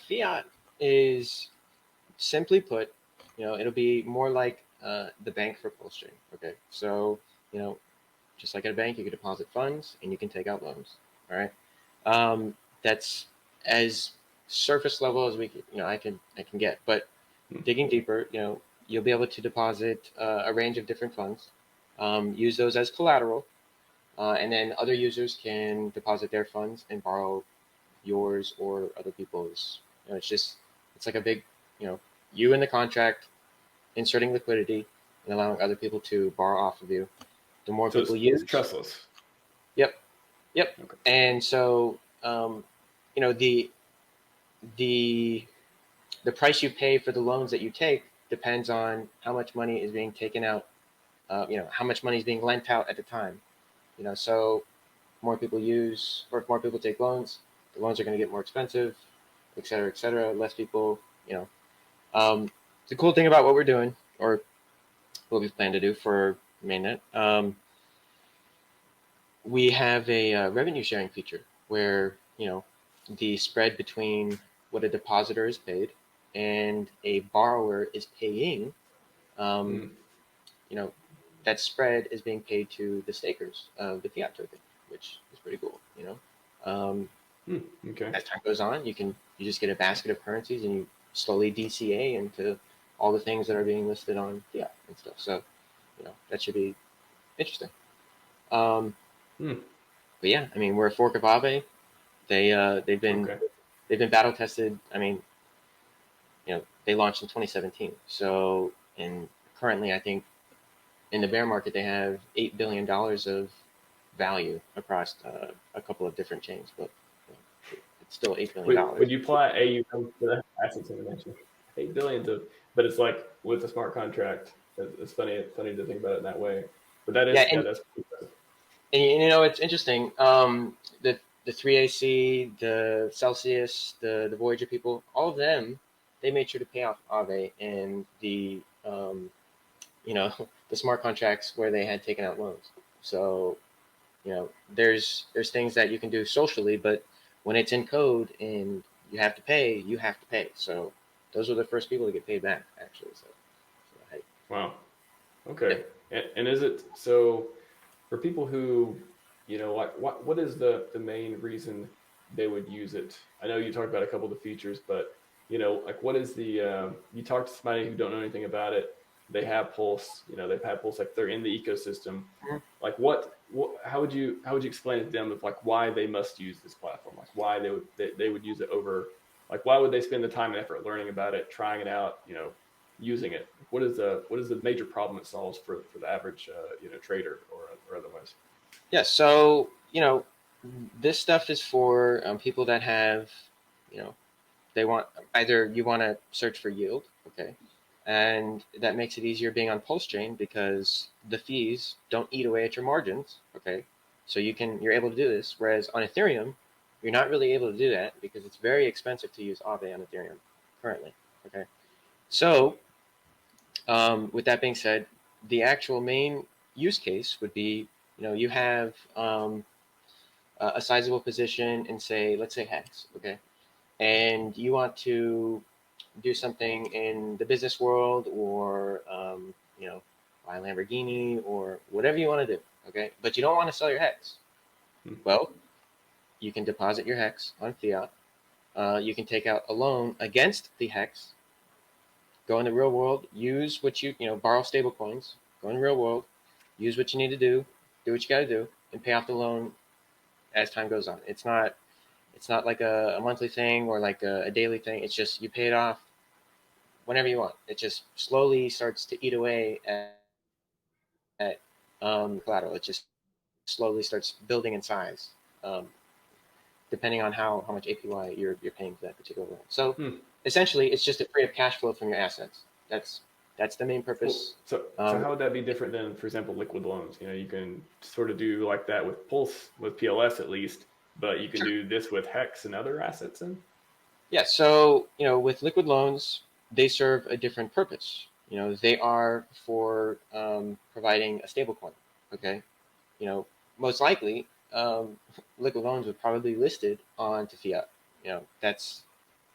fiat is simply put, it'll be more like the bank for PulseChain. Okay, so just like at a bank, you can deposit funds and you can take out loans. All right, that's as surface level as I can get. But digging deeper, you'll be able to deposit a range of different funds, use those as collateral, and then other users can deposit their funds and borrow yours or other people's. It's like a big, you in the contract inserting liquidity and allowing other people to borrow off of you. The more people use, it's trustless. Yep. Okay. And so, the price you pay for the loans that you take depends on how much money is being taken out. How much money is being lent out at the time. So more people use, or if more people take loans, the loans are going to get more expensive, et cetera, et cetera. Less people, the cool thing about what we're doing, or what we plan to do for mainnet, we have a revenue sharing feature where the spread between what a depositor is paid and a borrower is paying, that spread is being paid to the stakers of the fiat token, which is pretty cool. Okay. As time goes on, you just get a basket of currencies and you slowly DCA into all the things that are being listed on fiat and stuff. So, that should be interesting. But yeah, I mean, we're a fork of Aave. They've been battle tested. I mean, they launched in 2017. So, and currently, I think in the bear market they have $8 billion of value across a couple of different chains, but it's still $8 billion. Would you apply AUM to the assets in mentioned? $8 billion but it's like with a smart contract. It's funny to think about it in that way. But that is that's and it's interesting. The 3AC, the Celsius, the Voyager people, all of them, they made sure to pay off Aave and the the smart contracts where they had taken out loans. So there's things that you can do socially, but when it's in code and you have to pay, you have to pay. So those are the first people to get paid back, actually. So hey. Wow. Okay. Yeah. And is it so for people who, like what is the main reason they would use it? I know you talked about a couple of the features, but like what is the you talk to somebody who don't know anything about it, they have Pulse, they've had Pulse, like they're in the ecosystem. Like how would you explain it to them of like why they must use this platform? Like why they would use it over, like why would they spend the time and effort learning about it, trying it out, using it? What is the major problem it solves for the average trader or otherwise? Yeah, so this stuff is for people that have, they want you want to search for yield, okay, and that makes it easier being on PulseChain because the fees don't eat away at your margins, okay. So you're able to do this, whereas on Ethereum, you're not really able to do that because it's very expensive to use Aave on Ethereum currently, okay. So with that being said, the actual main use case would be, you have a sizable position in, let's say Hex, okay, and you want to do something in the business world or, buy a Lamborghini or whatever you want to do, okay, but you don't want to sell your Hex. Well, you can deposit your Hex on fiat. You can take out a loan against the Hex, go in the real world, use what borrow stable coins, go in the real world, use what you need to do what you got to do, and pay off the loan as time goes on. It's not like a monthly thing or like a daily thing. It's just you pay it off whenever you want. It just slowly starts to eat away at collateral. It just slowly starts building in size, depending on how much APY you're paying for that particular loan. So essentially, it's just a free up cash flow from your assets. That's the main purpose. So how would that be different than, for example, liquid loans? You can sort of do like that with Pulse, with PLS at least, but you can do this with Hex and other assets in? Yeah, so, with liquid loans, they serve a different purpose. They are for providing a stable coin, okay? Most likely, liquid loans would probably be listed onto fiat. That's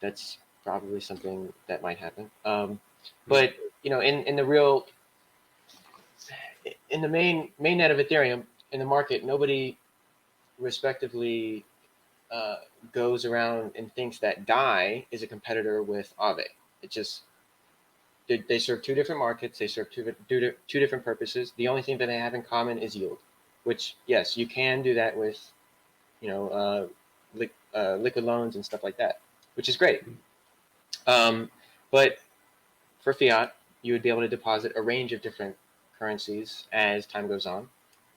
that's probably something that might happen. But in the real, in the main net of Ethereum in the market, nobody respectively uh, goes around and thinks that Dai is a competitor with Aave. It just they serve two different markets. They serve two different purposes. The only thing that they have in common is yield, which yes, you can do that with you know liquid loans and stuff like that, which is great. But for fiat, you would be able to deposit a range of different currencies as time goes on.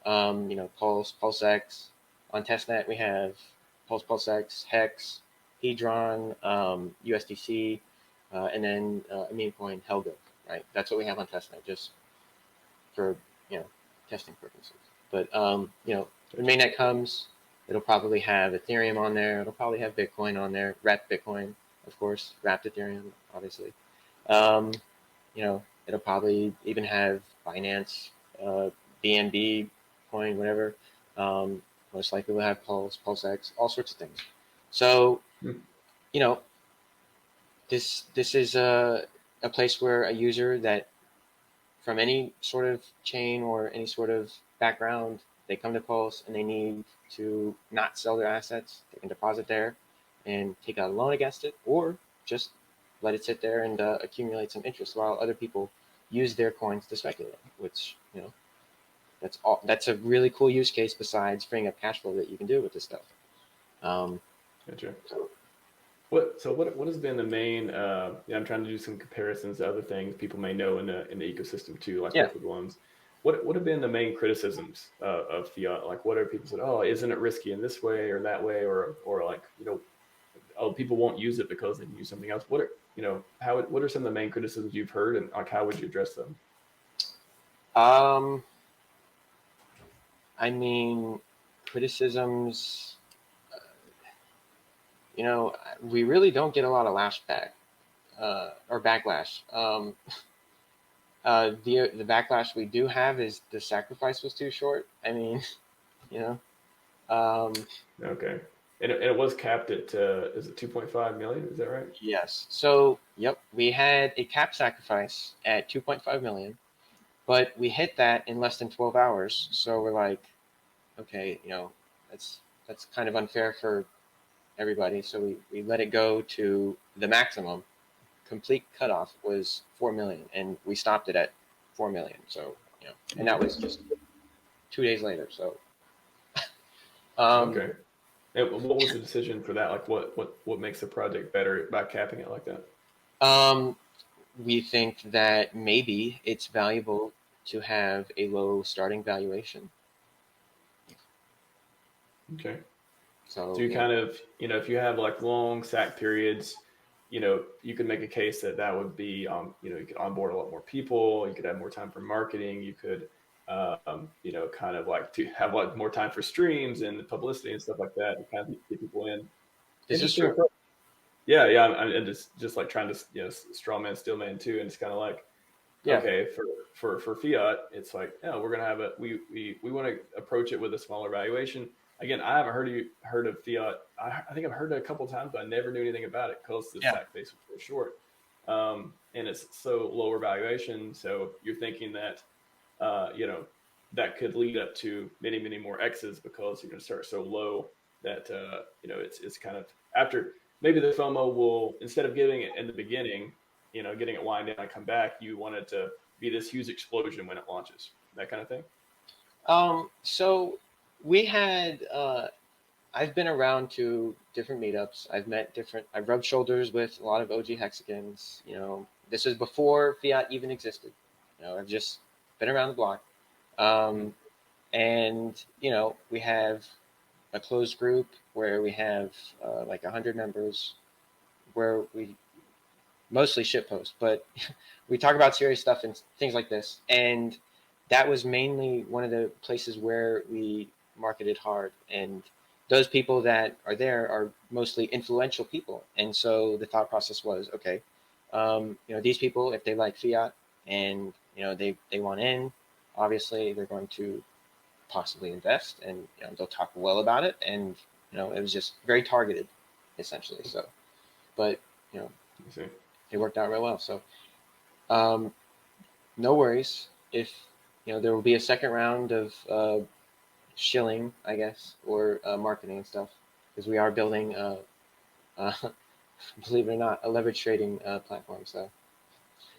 PulseX. On testnet, we have PulseX, Hex, Hedron, USDC, and then a meme coin, Helga. Right, that's what we have on testnet, just for testing purposes. But when mainnet comes, it'll probably have Ethereum on there. It'll probably have Bitcoin on there, wrapped Bitcoin, of course, wrapped Ethereum, obviously. Um, it'll probably even have Binance, BNB coin, whatever. Most likely we'll have PulseX, all sorts of things. So, you know, this is a place where a user that from any sort of chain or any sort of background, they come to Pulse and they need to not sell their assets. They can deposit there and take out a loan against it, or just let it sit there and accumulate some interest while other people use their coins to speculate, which, that's a really cool use case besides freeing up cash flow that you can do with this stuff. Gotcha. What has been the main? I'm trying to do some comparisons to other things people may know in the ecosystem too, like liquid loans. What have been the main criticisms of fiat? Like, what are people said? Oh, isn't it risky in this way or that way, or like oh, people won't use it because they can use something else. What are some of the main criticisms you've heard, and like how would you address them? I mean, criticisms. We really don't get a lot of lashback or backlash. The backlash we do have is the sacrifice was too short. I mean, Okay, and it was capped at is it 2.5 million? Is that right? Yes. So, yep, we had a cap sacrifice at 2.5 million, but we hit that in less than 12 hours. So we're like, okay, that's kind of unfair for everybody. So we let it go to the maximum. Complete cutoff was 4 million, and we stopped it at 4 million. So, and that was just 2 days later. So, Okay. And what was the decision for that? Like, what makes the project better by capping it like that? We think that maybe it's valuable to have a low starting valuation. Okay. So you kind of, if you have like long sack periods, you could make a case that would be, you could onboard a lot more people. You could have more time for marketing. You could, kind of like to have like more time for streams and publicity and stuff like that, and kind of get people in. this is Interesting. true. Yeah. I'm just like trying to, straw man, steel man too. And it's kind of like, okay, for fiat, it's like, yeah, we're going to have we want to approach it with a smaller valuation. Again, I haven't heard of fiat. I think I've heard it a couple of times, but I never knew anything about it because the sack base was so short. And it's so lower valuation. So you're thinking that, that could lead up to many, many more X's because you're going to start so low that, it's kind of after maybe the FOMO will, instead of giving it in the beginning, getting it wind down and come back, you want it to be this huge explosion when it launches, that kind of thing. So we had, I've been around to different meetups. I've rubbed shoulders with a lot of OG hexagons. This is before fiat even existed. I've just been around the block. And, we have a closed group where we have like 100 members where we mostly shitpost, but we talk about serious stuff and things like this. And that was mainly one of the places where we marketed hard. And those people that are there are mostly influential people. And so the thought process was, okay, these people, if they like fiat and, they want in, obviously they're going to possibly invest and they'll talk well about it. And, it was just very targeted essentially. So, but you know, I see. it worked out real well. So no worries if there will be a second round of shilling, I guess, or marketing and stuff, because we are building, uh, believe it or not, a leverage trading platform. So